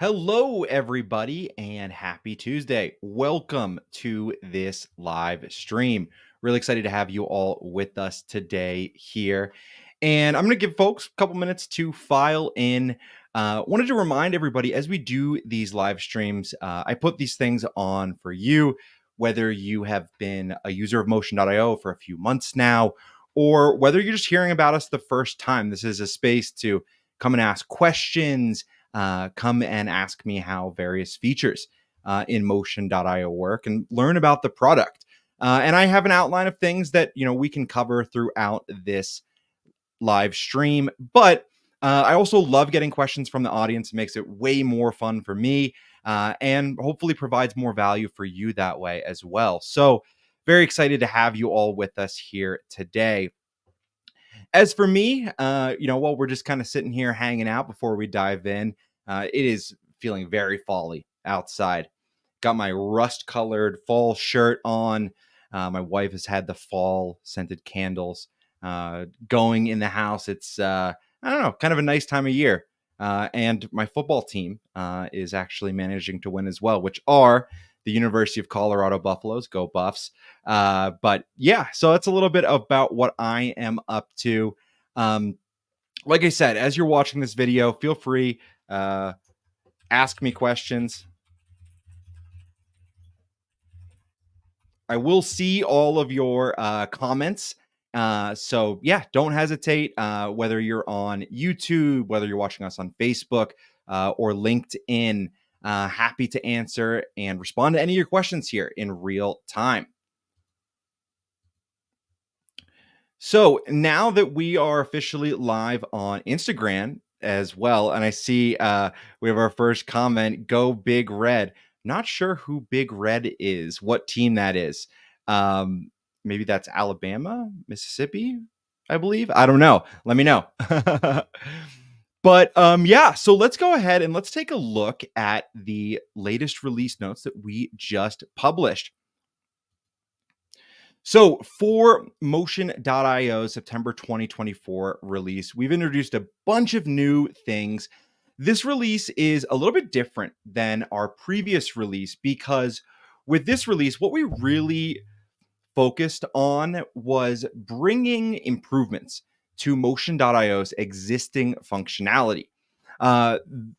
Hello, everybody, and happy Tuesday. Welcome to this live stream. Really excited to have you all with us today here. And I'm going to give folks a couple minutes to file in. Wanted to remind everybody as we do these live streams, I put these things on for you, whether you have been a user of Motion.io for a few months now, or whether you're just hearing about us the first time. This is a space to come and ask questions, come and ask me how various features in Motion.io work and learn about the product. And I have an outline of things that we can cover throughout this live stream. But I also love getting questions from the audience. It makes it way more fun for me and hopefully provides more value for you that way as well. So very excited to have you all with us here today. As for me, while we're just kind of sitting here hanging out before we dive in, it is feeling very fall-y outside. Got my rust-colored fall shirt on. My wife has had the fall scented candles going in the house. It's I don't know, kind of a nice time of year. And my football team is actually managing to win as well, which are the University of Colorado Buffaloes. Go Buffs. But yeah, so that's a little bit about what I am up to. Like I said, as you're watching this video, feel free, ask me questions. I will see all of your comments. So yeah, don't hesitate, whether you're on YouTube, whether you're watching us on Facebook or LinkedIn. Happy to answer and respond to any of your questions here in real time. So now that we are officially live on Instagram as well, and I see we have our first comment, Go Big Red. Not sure who Big Red is, what team that is. Maybe that's Alabama, Mississippi, I believe. I don't know. Let me know. But yeah, so let's go ahead and let's take a look at the latest release notes that we just published. So for Motion.io September 2024 release, we've introduced a bunch of new things. This release is a little bit different than our previous release because with this release, what we really focused on was bringing improvements to Motion.io's existing functionality.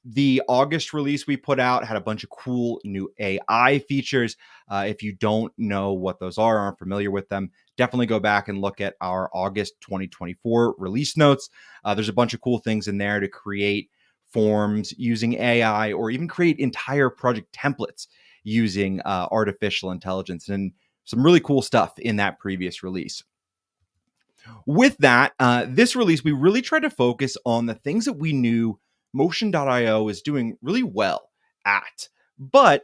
The August release we put out had a bunch of cool new AI features. If you don't know what those are, aren't familiar with them, definitely go back and look at our August 2024 release notes. There's a bunch of cool things in there to create forms using AI or even create entire project templates using artificial intelligence, and some really cool stuff in that previous release. With that, this release, we really tried to focus on the things that we knew Motion.io is doing really well at, but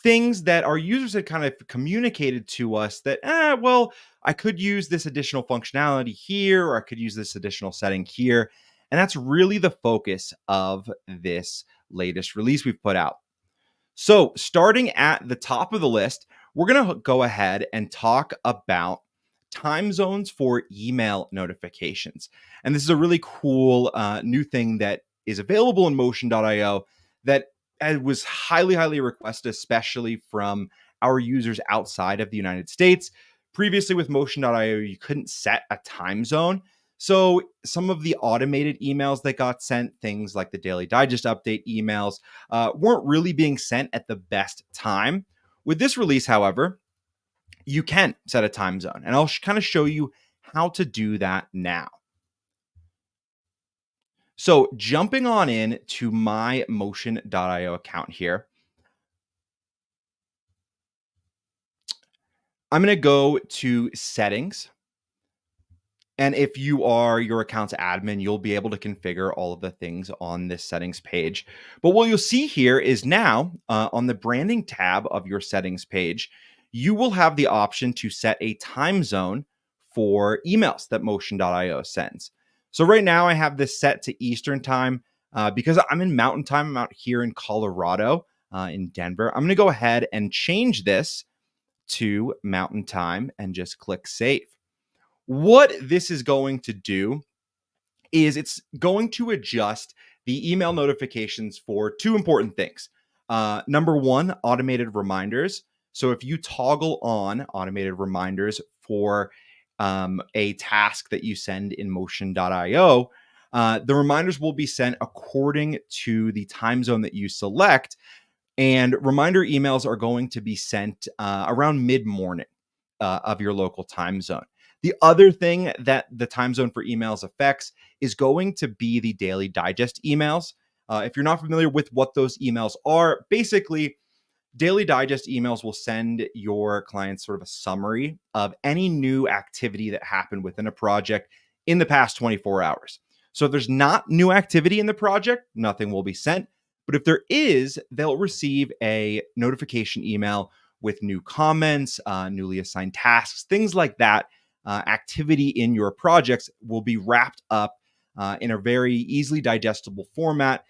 things that our users had kind of communicated to us that, well, I could use this additional functionality here, or I could use this additional setting here. And that's really the focus of this latest release we've put out. So starting at the top of the list, we're going to go ahead and talk about time zones for email notifications. And this is a really cool new thing that is available in Motion.io that was highly requested, especially from our users outside of the United States. Previously with Motion.io, you couldn't set a time zone. So some of the automated emails that got sent, things like the Daily Digest update emails, weren't really being sent at the best time. With this release, however, you can set a time zone, and I'll kind of show you how to do that now. So jumping on in to my Motion.io account here, I'm going to go to settings. And if you are your account's admin, you'll be able to configure all of the things on this settings page. But what you'll see here is now on the branding tab of your settings page, you will have the option to set a time zone for emails that Motion.io sends. So right now I have this set to Eastern time because I'm in Mountain Time. I'm out here in Colorado, in Denver. I'm going to go ahead and change this to Mountain Time and just click Save. What this is going to do is it's going to adjust the email notifications for two important things. Number one, automated reminders. So if you toggle on automated reminders for a task that you send in motion.io, the reminders will be sent according to the time zone that you select. And reminder emails are going to be sent around mid morning of your local time zone. The other thing that the time zone for emails affects is going to be the daily digest emails. If you're not familiar with what those emails are, basically, daily digest emails will send your clients sort of a summary of any new activity that happened within a project in the past 24 hours. So if there's not new activity in the project, nothing will be sent. But if there is, they'll receive a notification email with new comments, newly assigned tasks, things like that. Activity in your projects will be wrapped up in a very easily digestible format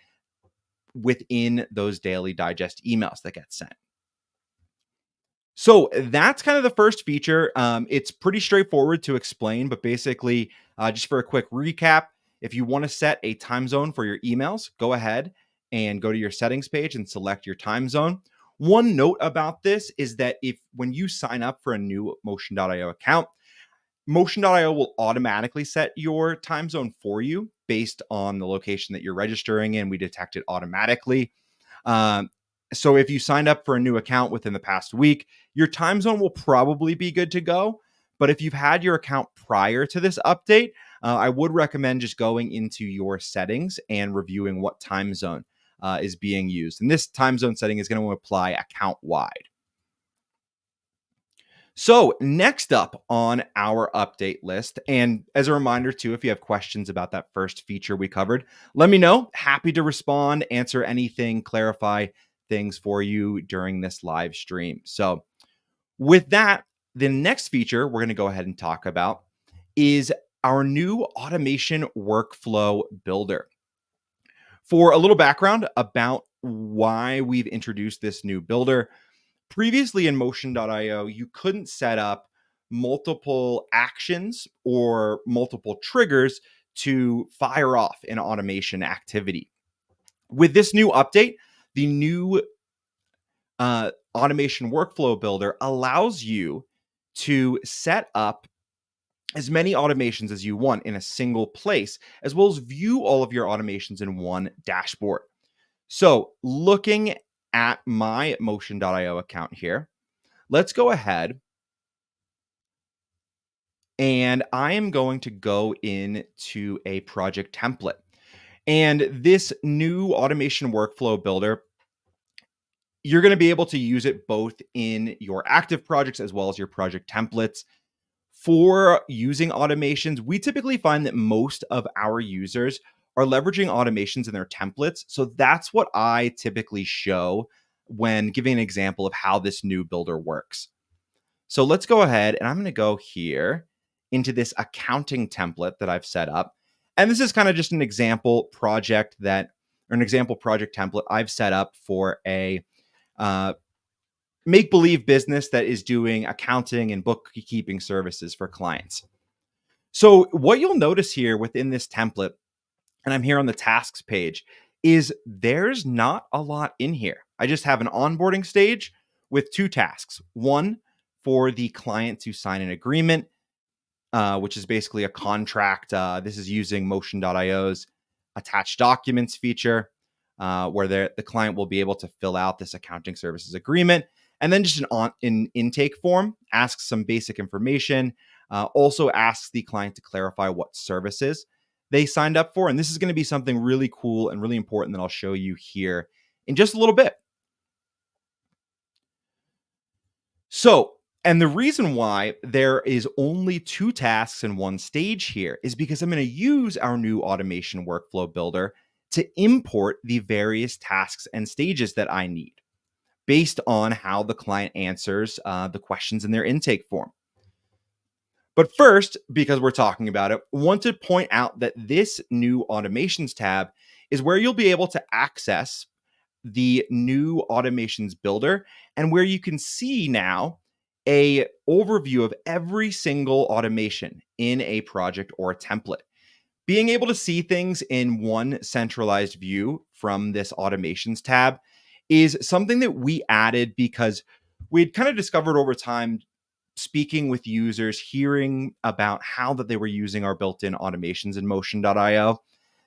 within those daily digest emails that get sent. So that's kind of the first feature. It's pretty straightforward to explain, but basically, just for a quick recap, if you want to set a time zone for your emails, go ahead and go to your settings page and select your time zone. One note about this is that if when you sign up for a new Motion.io account, Motion.io will automatically set your time zone for you based on the location that you're registering in. We detect it automatically. Um, so if you signed up for a new account within the past week, your time zone will probably be good to go. But if you've had your account prior to this update, I would recommend just going into your settings and reviewing what time zone is being used. And this time zone setting is going to apply account wide. So, next up on our update list, and as a reminder too, if you have questions about that first feature we covered, let me know. Happy to respond, answer anything, clarify things for you during this live stream. So, with that, the next feature we're going to go ahead and talk about is our new automation workflow builder. For a little background about why we've introduced this new builder, previously in motion.io, you couldn't set up multiple actions or multiple triggers to fire off an automation activity. With this new update, the new automation workflow builder allows you to set up as many automations as you want in a single place, as well as view all of your automations in one dashboard. So looking at my motion.io account here, let's go ahead and I am going to go into a project template. And this new automation workflow builder, you're going to be able to use it both in your active projects as well as your project templates. For using automations, we typically find that most of our users are leveraging automations in their templates. So that's what I typically show when giving an example of how this new builder works. So let's go ahead and I'm going to go here into this accounting template that I've set up. And this is kind of just an example project or an example project template I've set up for a make-believe business that is doing accounting and bookkeeping services for clients. So what you'll notice here within this template, and I'm here on the tasks page, is there's not a lot in here. I just have an onboarding stage with two tasks. One for the client to sign an agreement, which is basically a contract. This is using motion.io's attached documents feature, where the client will be able to fill out this accounting services agreement. And then just an intake form, asks some basic information, also asks the client to clarify what services they signed up for. And this is going to be something really cool and really important that I'll show you here in just a little bit. So, and the reason why there is only two tasks in one stage here is because I'm going to use our new automation workflow builder to import the various tasks and stages that I need based on how the client answers the questions in their intake form. But first, because we're talking about it, I want to point out that this new automations tab is where you'll be able to access the new automations builder and where you can see now a overview of every single automation in a project or a template. Being able to see things in one centralized view from this automations tab is something that we added because we'd kind of discovered over time, speaking with users, hearing about how that they were using our built-in automations in motion.io,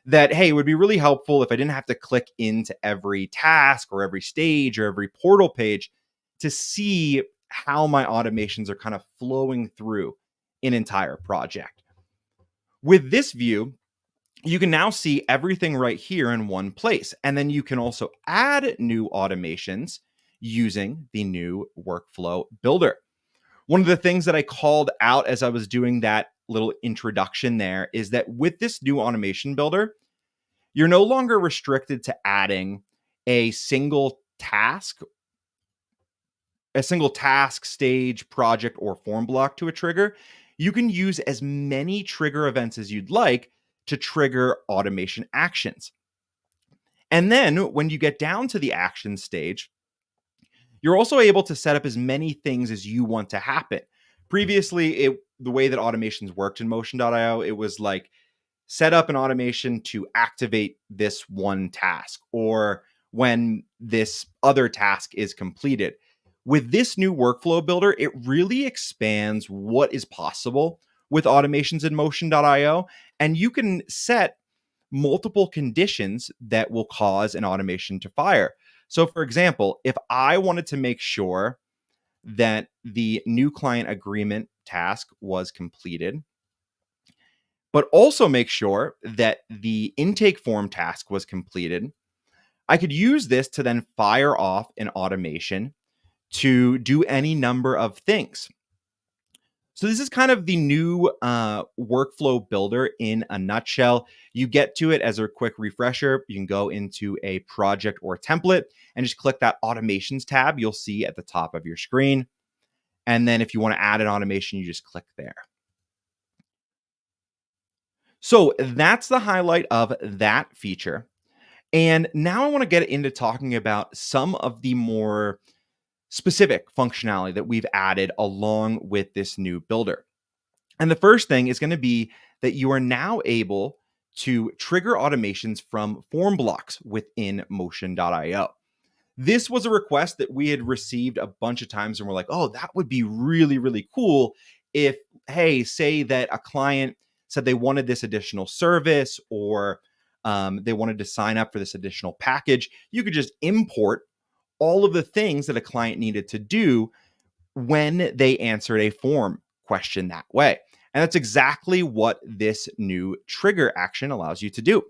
that, hey, it would be really helpful if I didn't have to click into every task or every stage or every portal page to see how my automations are kind of flowing through an entire project. With this view, you can now see everything right here in one place. And then you can also add new automations using the new workflow builder. One of the things that I called out as I was doing that little introduction there is that with this new automation builder, you're no longer restricted to adding a single task, stage, project, or form block to a trigger. You can use as many trigger events as you'd like to trigger automation actions. And then when you get down to the action stage, you're also able to set up as many things as you want to happen. Previously, the way that automations worked in motion.io, it was like set up an automation to activate this one task or when this other task is completed. With this new workflow builder, it really expands what is possible with automations in motion.io, and you can set multiple conditions that will cause an automation to fire. So, for example, if I wanted to make sure that the new client agreement task was completed, but also make sure that the intake form task was completed, I could use this to then fire off an automation to do any number of things. So this is kind of the new workflow builder in a nutshell. You get to it as a quick refresher. You can go into a project or template and just click that automations tab you'll see at the top of your screen. And then if you want to add an automation, you just click there. So that's the highlight of that feature. And now I want to get into talking about some of the more specific functionality that we've added along with this new builder. And the first thing is going to be that you are now able to trigger automations from form blocks within motion.io. This was a request that we had received a bunch of times, and we're like, oh, that would be really, really cool if, hey, say that a client said they wanted this additional service or they wanted to sign up for this additional package. You could just import all of the things that a client needed to do when they answered a form question that way. And that's exactly what this new trigger action allows you to do.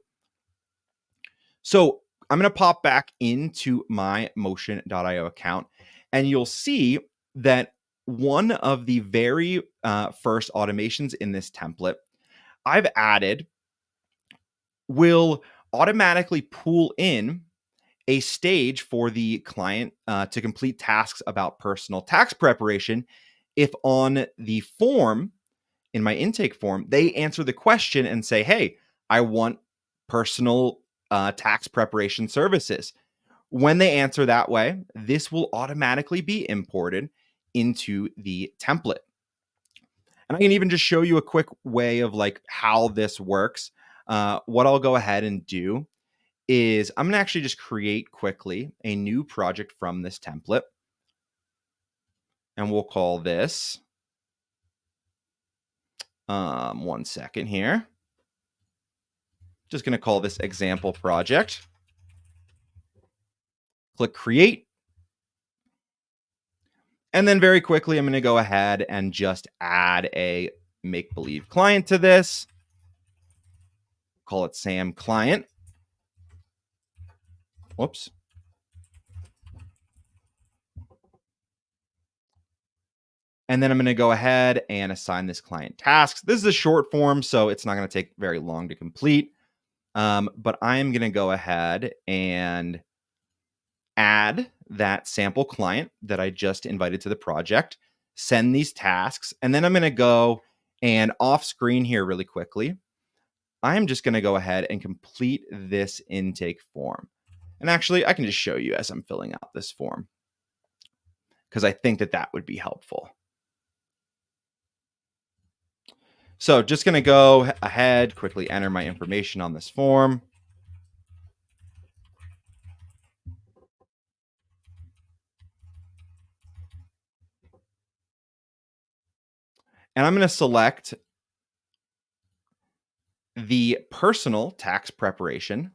So I'm going to pop back into my motion.io account, and you'll see that one of the very first automations in this template I've added will automatically pull in a stage for the client to complete tasks about personal tax preparation if on the form, in my intake form, they answer the question and say, hey, I want personal tax preparation services. When they answer that way, this will automatically be imported into the template. And I can even just show you a quick way of like how this works. What I'll go ahead and do is I'm going to actually just create quickly a new project from this template. And we'll call this, one second here. Just going to call this example project. Click create. And then very quickly, I'm going to go ahead and just add a make-believe client to this. Call it Sam Client. Whoops. And then I'm going to go ahead and assign this client tasks. This is a short form, so it's not going to take very long to complete. But I am going to go ahead and add that sample client that I just invited to the project, send these tasks, and then I'm going to go and off screen here really quickly. I'm just going to go ahead and complete this intake form. And actually, I can just show you as I'm filling out this form because I think that that would be helpful. So just going to go ahead, quickly enter my information on this form. And I'm going to select the personal tax preparation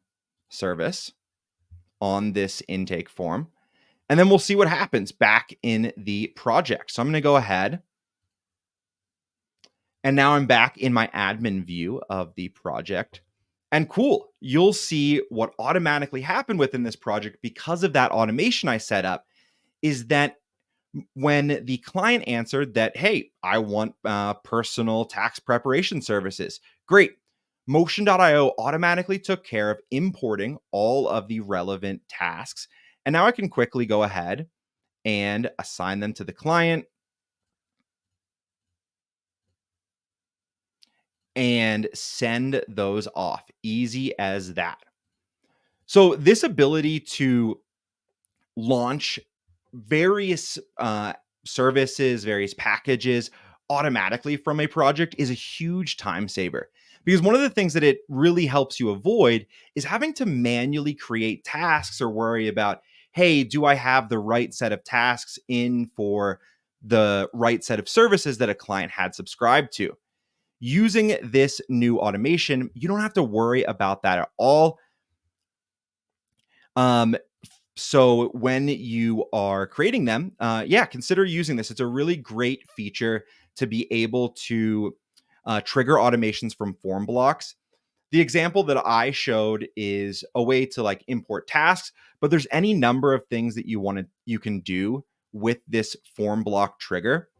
service on this intake form. And then we'll see what happens back in the project. So I'm going to go ahead. And now I'm back in my admin view of the project. And cool, you'll see what automatically happened within this project because of that automation I set up is that when the client answered that, hey, I want personal tax preparation services, great. Motion.io automatically took care of importing all of the relevant tasks. And now I can quickly go ahead and assign them to the client and send those off. Easy as that. So, this ability to launch various services, various packages automatically from a project is a huge time saver. Because one of the things that it really helps you avoid is having to manually create tasks or worry about, hey, do I have the right set of tasks in for the right set of services that a client had subscribed to? Using this new automation, you don't have to worry about that at all. Um, so when you are creating them, consider using this. It's a really great feature to be able to trigger automations from form blocks. The example that I showed is a way to like import tasks, but there's any number of things that you can do with this form block trigger.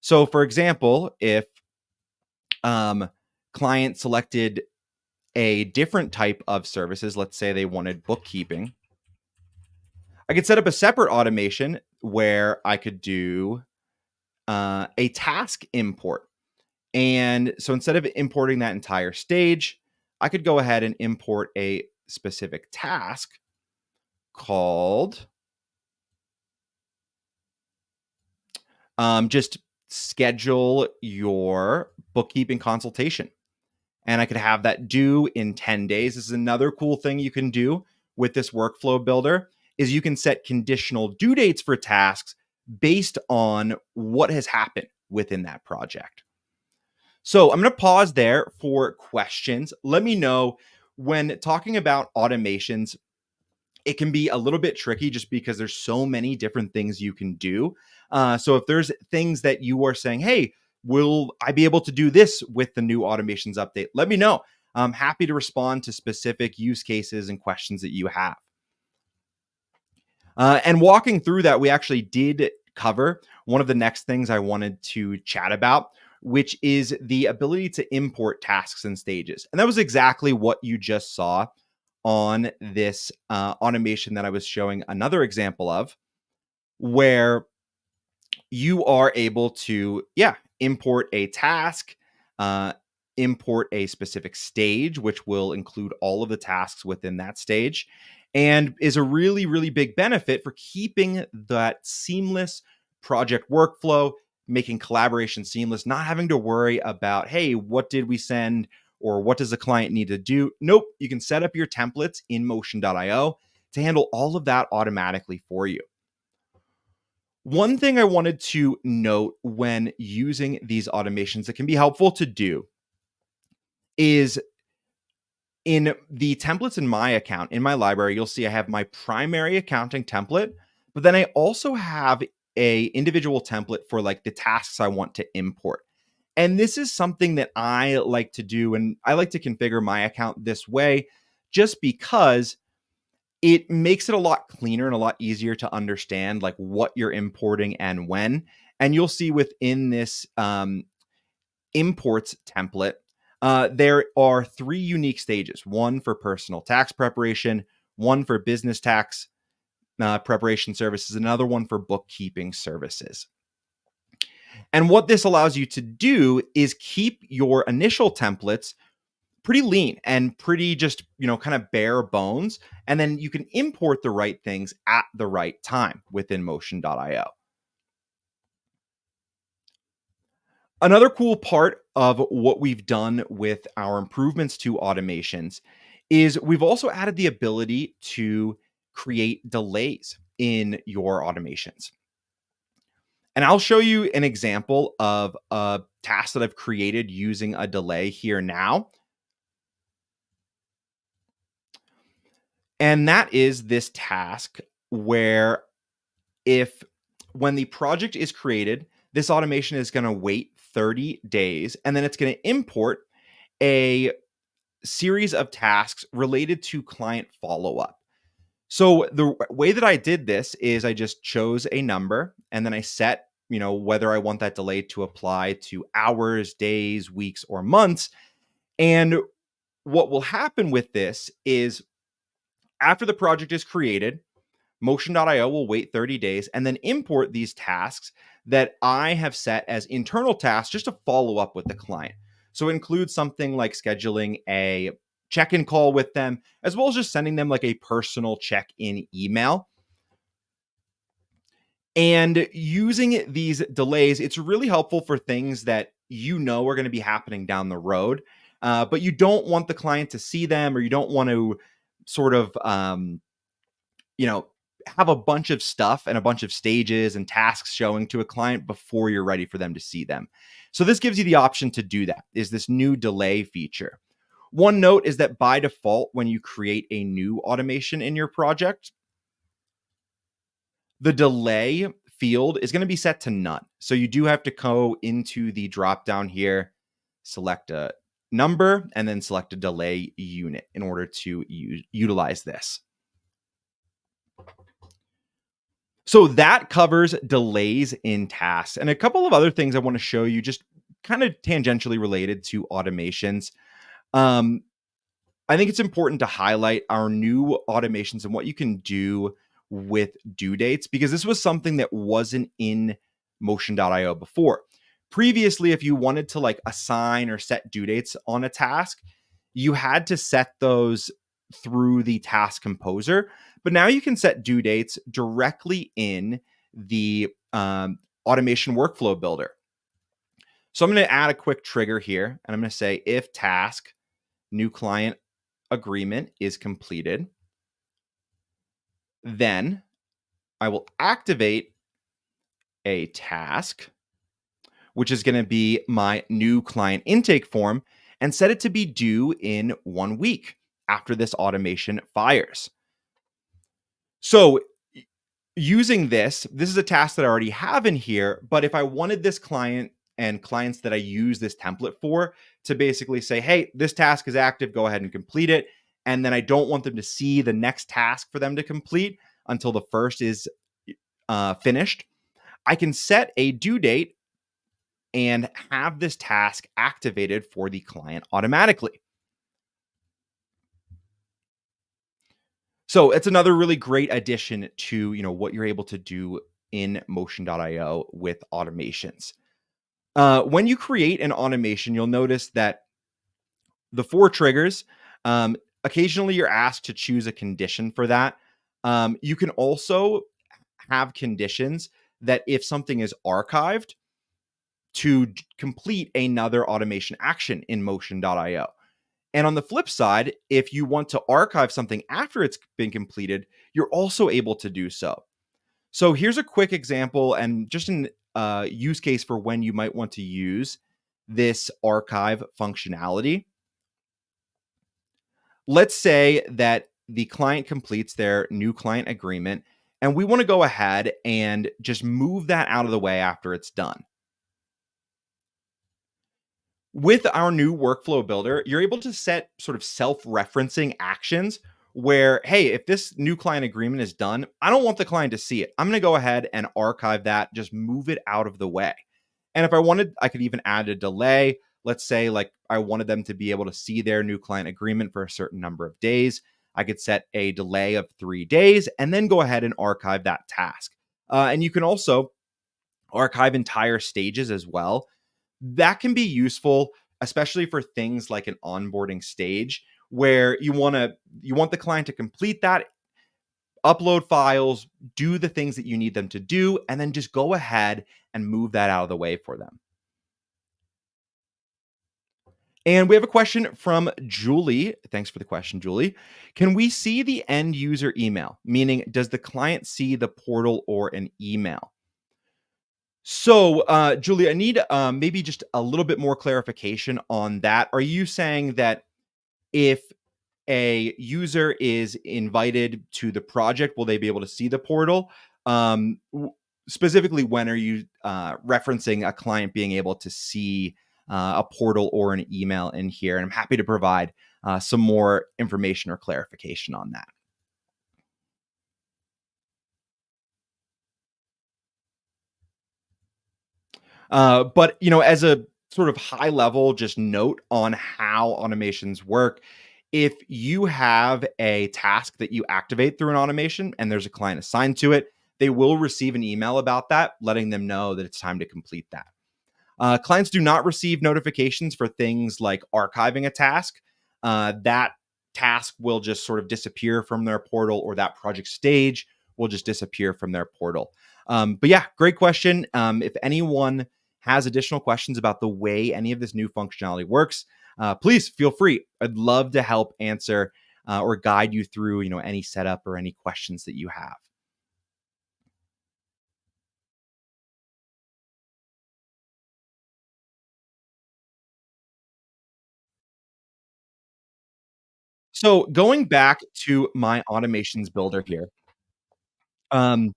So for example, if client selected a different type of services, let's say they wanted bookkeeping, I could set up a separate automation where I could do a task import. And so instead of importing that entire stage, I could go ahead and import a specific task called just schedule your bookkeeping consultation. And I could have that due in 10 days. This is another cool thing you can do with this workflow builder is you can set conditional due dates for tasks based on what has happened within that project. So I'm going to pause there for questions. Let me know when talking about automations, it can be a little bit tricky just because there's so many different things you can do. So if there's things that you are saying, hey, will I be able to do this with the new automations update? Let me know. I'm happy to respond to specific use cases and questions that you have. And walking through that, we actually did cover one of the next things I wanted to chat about, which is the ability to import tasks and stages. And that was exactly what you just saw on this automation that I was showing another example of, where you are able to, import a task, import a specific stage, which will include all of the tasks within that stage, and is a really, really big benefit for keeping that seamless project workflow, making collaboration seamless, not having to worry about, hey, what did we send or what does the client need to do? Nope, you can set up your templates in motion.io to handle all of that automatically for you. One thing I wanted to note when using these automations that can be helpful to do is in the templates in my account, in my library, you'll see I have my primary accounting template, but then I also have a individual template for like the tasks I want to import. And this is something that I like to do, and I like to configure my account this way just because it makes it a lot cleaner and a lot easier to understand like what you're importing and when. And you'll see within this imports template, there are three unique stages: one for personal tax preparation, one for business tax preparation services, another one for bookkeeping services. And what this allows you to do is keep your initial templates pretty lean and pretty just, kind of bare bones. And then you can import the right things at the right time within motion.io. Another cool part of what we've done with our improvements to automations is we've also added the ability to create delays in your automations. And I'll show you an example of a task that I've created using a delay here now. And that is this task where if when the project is created, this automation is going to wait 30 days and then it's going to import a series of tasks related to client follow-up. So the way that I did this is I just chose a number and then I set, whether I want that delay to apply to hours, days, weeks, or months. And what will happen with this is after the project is created, Motion.io will wait 30 days and then import these tasks that I have set as internal tasks just to follow up with the client. So it includes something like scheduling a check-in call with them, as well as just sending them like a personal check-in email. And using these delays, it's really helpful for things that are going to be happening down the road, but you don't want the client to see them, or you don't want to sort of, have a bunch of stuff and a bunch of stages and tasks showing to a client before you're ready for them to see them. So this gives you the option to do that, is this new delay feature. One note is that by default, when you create a new automation in your project, the delay field is going to be set to none. So you do have to go into the drop down here, select a number, and then select a delay unit in order to utilize this. So that covers delays in tasks. And a couple of other things I want to show you, just kind of tangentially related to automations. I think it's important to highlight our new automations and what you can do with due dates, because this was something that wasn't in Motion.io before. Previously, if you wanted to like assign or set due dates on a task, you had to set those through the task composer, but now you can set due dates directly in the automation workflow builder. So I'm going to add a quick trigger here, and I'm going to say if task new client agreement is completed, then I will activate a task, which is going to be my new client intake form, and set it to be due in 1 week after this automation fires. So using this is a task that I already have in here, but if I wanted this client and clients that I use this template for to basically say, hey, this task is active, go ahead and complete it. And then I don't want them to see the next task for them to complete until the first is finished, I can set a due date and have this task activated for the client automatically. So it's another really great addition to, what you're able to do in Motion.io with automations. When you create an automation, you'll notice that the 4 triggers, occasionally you're asked to choose a condition for that. You can also have conditions that if something is archived, to complete another automation action in Motion.io. And on the flip side, if you want to archive something after it's been completed, you're also able to do so. So here's a quick example and just an use case for when you might want to use this archive functionality. Let's say that the client completes their new client agreement, and we want to go ahead and just move that out of the way after it's done. With our new workflow builder, you're able to set sort of self-referencing actions where, hey, if this new client agreement is done, I don't want the client to see it. I'm going to go ahead and archive that, just move it out of the way. And if I wanted, I could even add a delay. Let's say like I wanted them to be able to see their new client agreement for a certain number of days. I could set a delay of 3 days and then go ahead and archive that task. And you can also archive entire stages as well. That can be useful, especially for things like an onboarding stage where you want the client to complete that, upload files, do the things that you need them to do, and then just go ahead and move that out of the way for them. And we have a question from Julie. Thanks for the question, Julie. Can we see the end user email? Meaning, does the client see the portal or an email? So, Julie, I need maybe just a little bit more clarification on that. Are you saying that if a user is invited to the project, will they be able to see the portal? Specifically, when are you referencing a client being able to see a portal or an email in here? And I'm happy to provide some more information or clarification on that. But as a sort of high level, just note on how automations work. If you have a task that you activate through an automation and there's a client assigned to it, they will receive an email about that, letting them know that it's time to complete that. Clients do not receive notifications for things like archiving a task. That task will just sort of disappear from their portal, or that project stage will just disappear from their portal. But yeah, great question. If anyone has additional questions about the way any of this new functionality works, please feel free. I'd love to help answer or guide you through, any setup or any questions that you have. So going back to my automations builder here, um,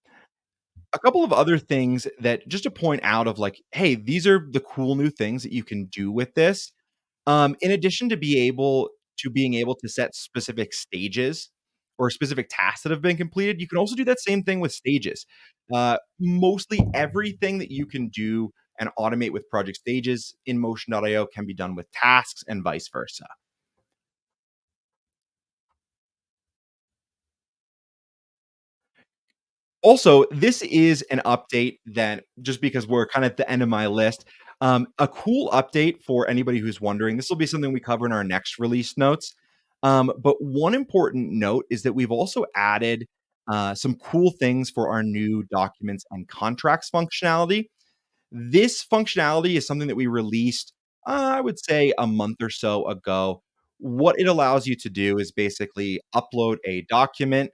a couple of other things that just to point out of like, hey, these are the cool new things that you can do with this. In addition to being able to set specific stages or specific tasks that have been completed, you can also do that same thing with stages. Mostly everything that you can do and automate with project stages in Motion.io can be done with tasks and vice versa. Also, this is an update that just because we're kind of at the end of my list, a cool update for anybody who's wondering. This will be something we cover in our next release notes. But one important note is that we've also added some cool things for our new documents and contracts functionality. This functionality is something that we released, I would say, a month or so ago. What it allows you to do is basically upload a document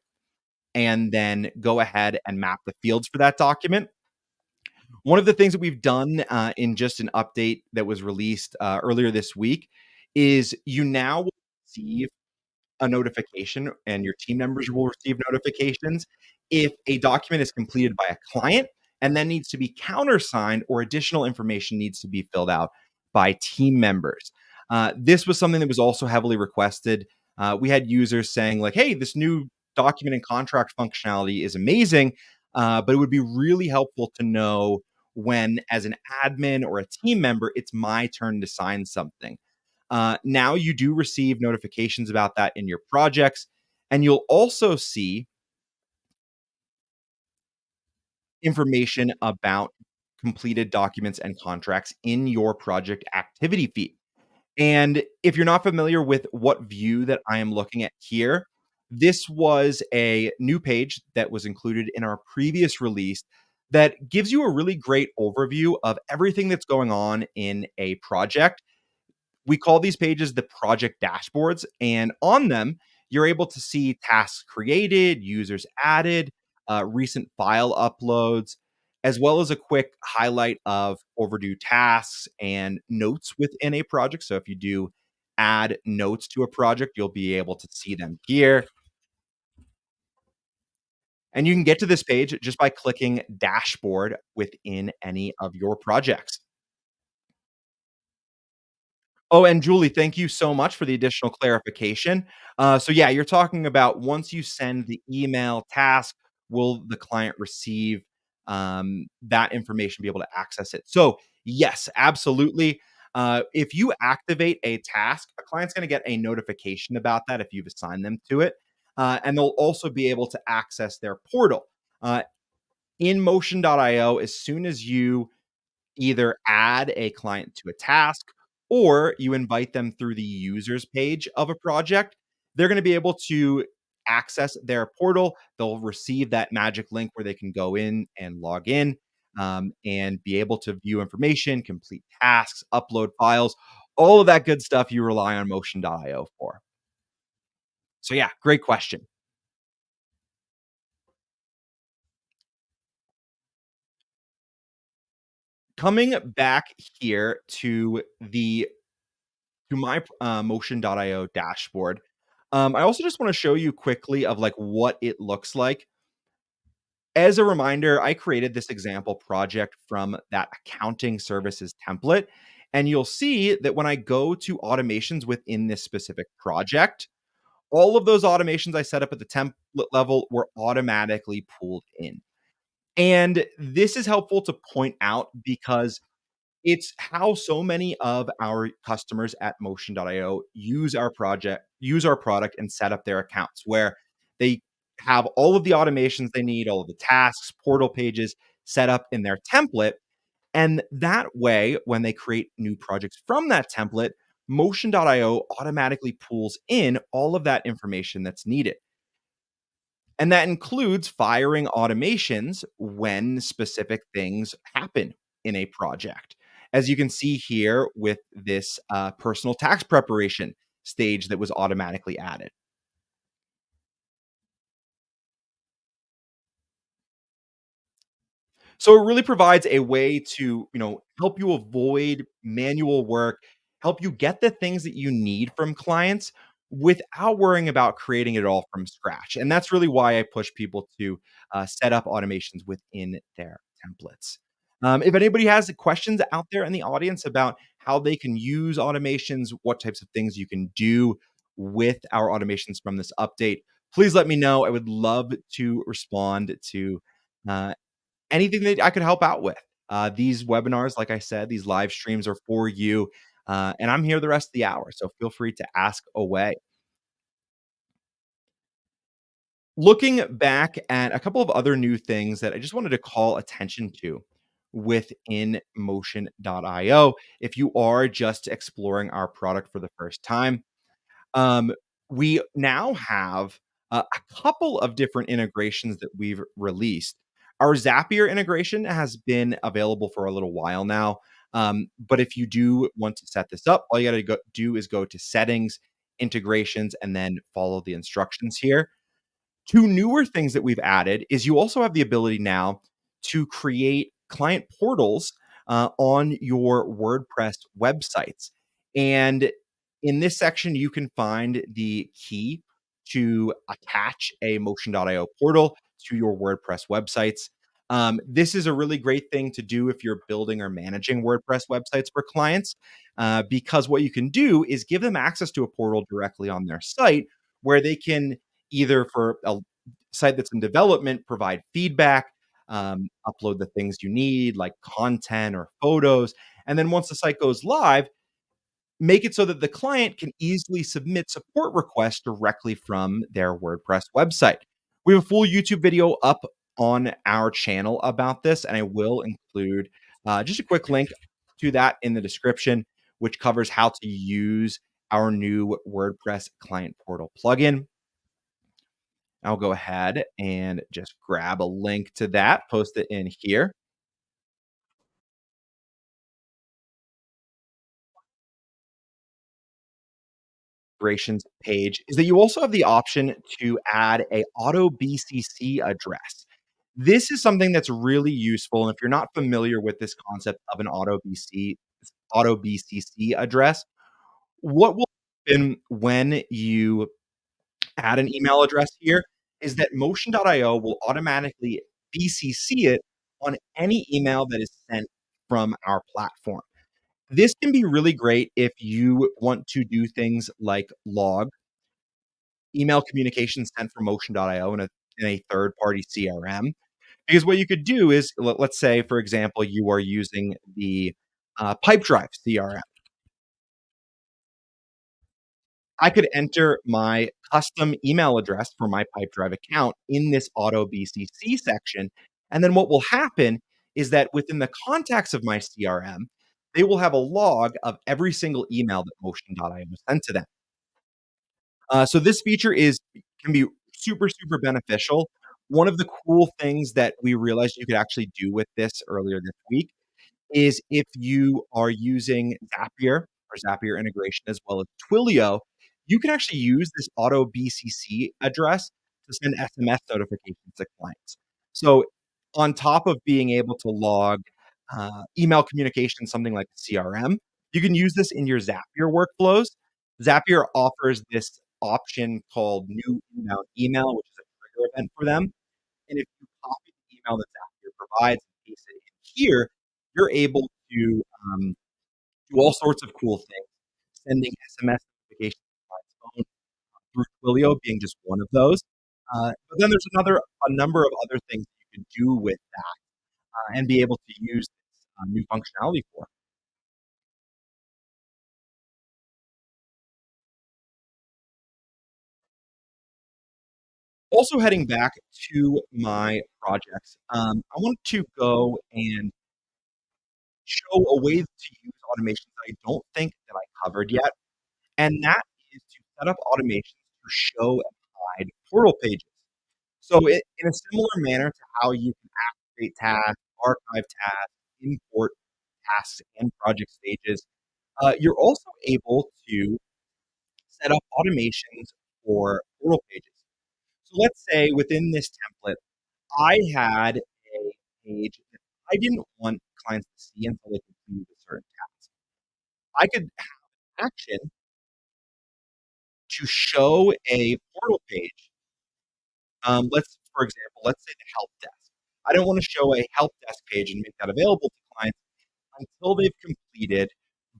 and then go ahead and map the fields for that document. One of the things that we've done in just an update that was released earlier this week is you now will receive a notification, and your team members will receive notifications if a document is completed by a client and then needs to be countersigned, or additional information needs to be filled out by team members. This was something that was also heavily requested. We had users saying, like, hey, this new document and contract functionality is amazing, but it would be really helpful to know when, as an admin or a team member, it's my turn to sign something. Now you do receive notifications about that in your projects, and you'll also see information about completed documents and contracts in your project activity feed. And if you're not familiar with what view that I am looking at here, this was a new page that was included in our previous release that gives you a really great overview of everything that's going on in a project. We call these pages the project dashboards, and on them, you're able to see tasks created, users added, recent file uploads, as well as a quick highlight of overdue tasks and notes within a project. So if you do add notes to a project, you'll be able to see them here. And you can get to this page just by clicking dashboard within any of your projects. Oh, and Julie, thank you so much for the additional clarification. So yeah, you're talking about once you send the email task, will the client receive that information, be able to access it? So yes, absolutely. If you activate a task, a client's going to get a notification about that if you've assigned them to it, and they'll also be able to access their portal. Uh, in Motion.io, as soon as you either add a client to a task or you invite them through the users page of a project, they're going to be able to access their portal. They'll receive that magic link where they can go in and log in and be able to view information, complete tasks, upload files, All of that good stuff you rely on Motion.io for. So yeah, great question. Coming back here to my Motion.io dashboard, I also just want to show you quickly of like what it looks like. As a reminder, I created this example project from that accounting services template. And you'll see that when I go to automations within this specific project, all of those automations I set up at the template level were automatically pulled in. And this is helpful to point out because it's how so many of our customers at Motion.io use our product and set up their accounts where they have all of the automations they need, all of the tasks, portal pages set up in their template. And that way, when they create new projects from that template, Motion.io automatically pulls in all of that information that's needed. And that includes firing automations when specific things happen in a project. As you can see here with this personal tax preparation stage that was automatically added. So it really provides a way to, help you avoid manual work, help you get the things that you need from clients without worrying about creating it all from scratch. And that's really why I push people to set up automations within their templates. If anybody has questions out there in the audience about how they can use automations, what types of things you can do with our automations from this update, please let me know. I would love to respond to uh, anything that I could help out with. These webinars, like I said, these live streams are for you, and I'm here the rest of the hour, so feel free to ask away. Looking back at a couple of other new things that I just wanted to call attention to within Motion.io, if you are just exploring our product for the first time, Um, we now have a couple of different integrations that we've released. Our Zapier integration has been available for a little while now. But if you do want to set this up, all you got to do is go to settings, integrations, and then follow the instructions here. Two newer things that we've added is you also have the ability now to create client portals on your WordPress websites. And in this section, you can find the key to attach a Motion.io portal to your WordPress websites. This is a really great thing to do if you're building or managing WordPress websites for clients, because what you can do is give them access to a portal directly on their site where they can either for a site that's in development, provide feedback, upload the things you need, like content or photos. And then once the site goes live, make it so that the client can easily submit support requests directly from their WordPress website. We have a full YouTube video up on our channel about this, and I will include just a quick link to that in the description, which covers how to use our new WordPress client portal plugin. I'll go ahead and just grab a link to that, post it in here. Integrations page is that you also have the option to add a auto BCC address. This is something that's really useful. And if you're not familiar with this concept of an auto BCC address, what will happen when you add an email address here is that Motion.io will automatically BCC it on any email that is sent from our platform. This can be really great if you want to do things like log email communications sent from Motion.io in a third party CRM. Because what you could do is, let's say, for example, you are using the Pipedrive CRM. I could enter my custom email address for my Pipedrive account in this auto BCC section. And then what will happen is that within the contacts of my CRM, they will have a log of every single email that Motion.io sent to them. So this feature is can be super, super beneficial. One of the cool things that we realized you could actually do with this earlier this week is if you are using Zapier or Zapier integration, as well as Twilio, you can actually use this auto BCC address to send SMS notifications to clients. So, on top of being able to log email communication, something like CRM, you can use this in your Zapier workflows. Zapier offers this option called new inbound email, which is a trigger event for them. And if you copy the email that Zapier provides and paste it in here, you're able to do all sorts of cool things, sending SMS notifications to my phone through Twilio being just one of those. But then there's a number of other things you can do with that and be able to use this new functionality for. Also, heading back to my projects, I want to go and show a way to use automations that I don't think that I covered yet, and that is to set up automations to show and hide portal pages. So, in a similar manner to how you can activate tasks, archive tasks, import tasks and project stages, you're also able to set up automations for portal pages. So, let's say within this template, I had a page that I didn't want clients to see until they completed a certain task. I could have action to show a portal page. For example, let's say the help desk. I don't want to show a help desk page and make that available to clients until they've completed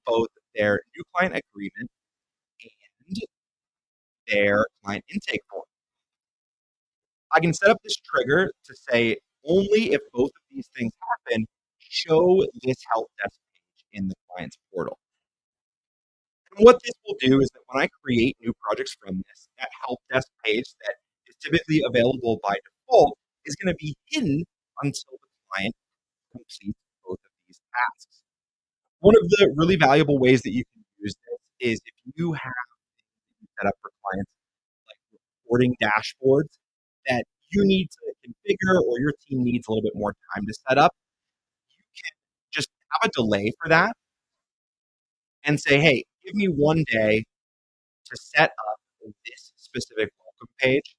both their new client agreement and their client intake form. I can set up this trigger to say only if both of these things happen, show this help desk page in the client's portal. And what this will do is that when I create new projects from this, that help desk page that is typically available by default is going to be hidden until the client completes both of these tasks. One of the really valuable ways that you can use this is if you have things set up for clients like reporting dashboards that you need to configure or your team needs a little bit more time to set up, you can just have a delay for that and say, hey, give me one day to set up this specific welcome page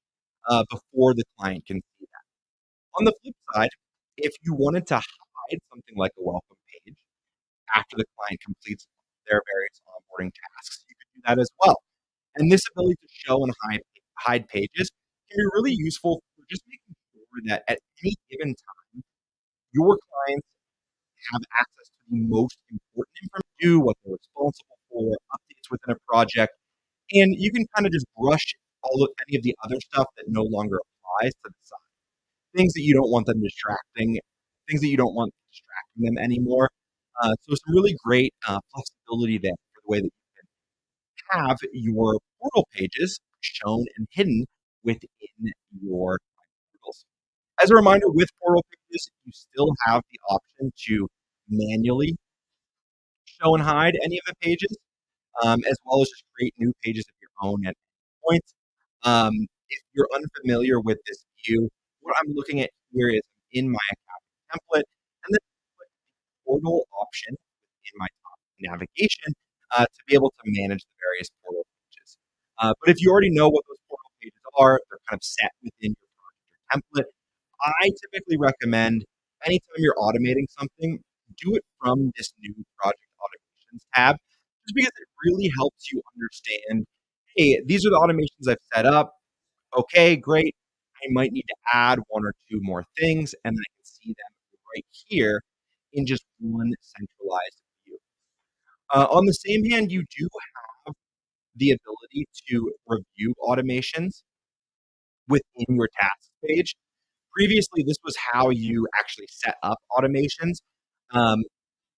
before the client can see that. On the flip side, if you wanted to hide something like a welcome page after the client completes their various onboarding tasks, you could do that as well. And this ability to show and hide pages can be really useful for just making sure that at any given time, your clients have access to the most important information, do what they're responsible for, updates within a project, and you can kind of just brush all of any of the other stuff that no longer applies to the side. Things that you don't want them distracting, things that you don't want distracting them anymore. So some really great flexibility there for the way that you can have your portal pages shown and hidden within your portals. As a reminder, with portal pages, you still have the option to manually show and hide any of the pages, as well as just create new pages of your own at any point. If you're unfamiliar with this view, what I'm looking at here is in my account template, and then click the portal option in my top navigation to be able to manage the various portal pages. But if you already know what those portal pages are, they're kind of set within your project or template. I typically recommend anytime you're automating something, do it from this new project automations tab, just because it really helps you understand, hey, these are the automations I've set up. Okay, great. I might need to add one or two more things, and then I can see them right here in just one centralized view. On the same hand, you do have the ability to review automations within your tasks page. Previously, this was how you actually set up automations, um,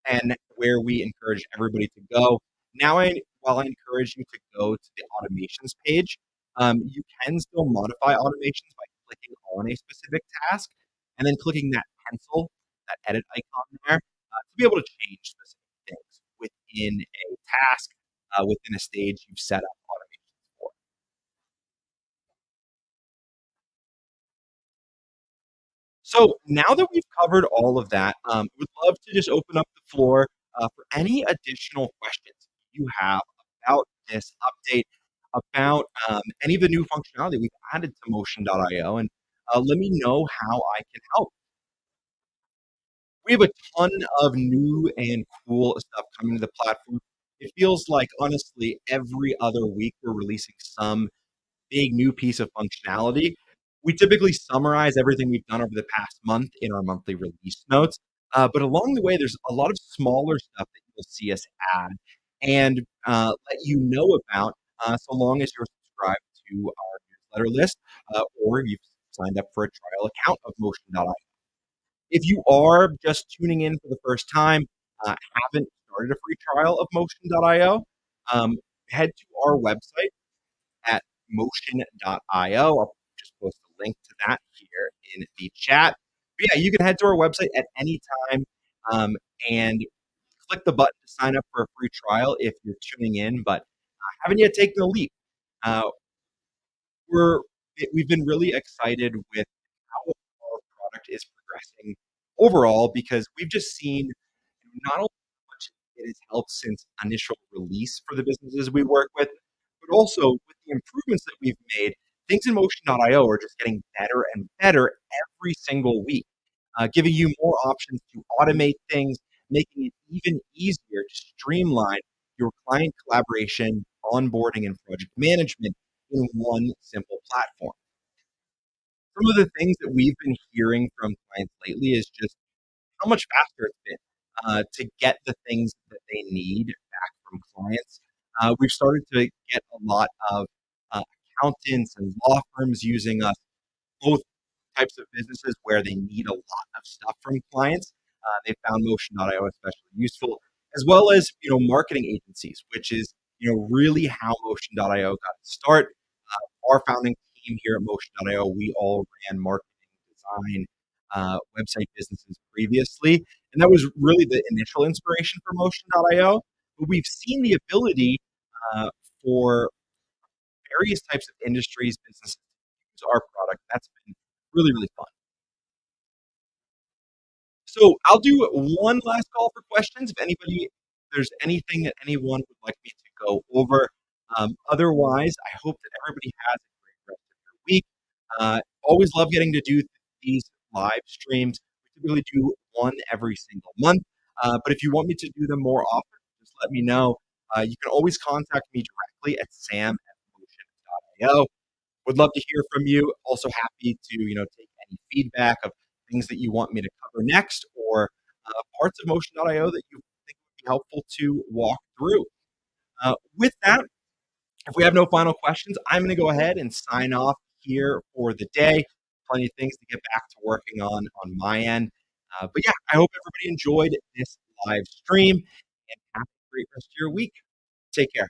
and where we encourage everybody to go. Now, while I encourage you to go to the automations page, you can still modify automations by clicking on a specific task and then clicking that pencil, that edit icon there, to be able to change specific things within a task, within a stage you've set up automations for. So now that we've covered all of that, would love to just open up the floor for any additional questions. you have about this update, about any of the new functionality we've added to Motion.io, and let me know how I can help. We have a ton of new and cool stuff coming to the platform. It feels like, honestly, every other week we're releasing some big new piece of functionality. We typically summarize everything we've done over the past month in our monthly release notes. But along the way, there's a lot of smaller stuff that you'll see us add and let you know about, so long as you're subscribed to our newsletter list, or you've signed up for a trial account of Motion.io. If you are just tuning in for the first time, haven't started a free trial of Motion.io, um, head to our website at Motion.io. I'll just post a link to that here in the chat. But yeah, you can head to our website at any time, and click the button to sign up for a free trial if you're tuning in, but haven't yet taken the leap. Uh, we're we've been really excited with how our product is progressing overall because we've just seen not only how much it has helped since initial release for the businesses we work with, but also with the improvements that we've made. Things in Motion.io are just getting better and better every single week, giving you more options to automate things, making it even easier to streamline your client collaboration, onboarding, and project management in one simple platform. Some of the things that we've been hearing from clients lately is just how much faster it's been to get the things that they need back from clients. We've started to get a lot of accountants and law firms using us, both types of businesses where they need a lot of stuff from clients. They found Motion.io especially useful, as well as marketing agencies, which is really how Motion.io got its start. Our founding team here at Motion.io, we all ran marketing, design, website businesses previously, and that was really the initial inspiration for Motion.io. But we've seen the ability uh, for various types of industries, businesses to use our product. That's been really, really fun. So I'll do one last call for questions. If there's anything that anyone would like me to go over. Otherwise, I hope that everybody has a great rest of your week. Always love getting to do these live streams. We typically do one every single month. But if you want me to do them more often, just let me know. You can always contact me directly at sam@motion.io. Would love to hear from you. Also happy to, take any feedback of things that you want me to cover next or parts of Motion.io that you think would be helpful to walk through. With that, if we have no final questions, I'm going to go ahead and sign off here for the day. Plenty of things to get back to working on my end. But yeah, I hope everybody enjoyed this live stream and have a great rest of your week. Take care.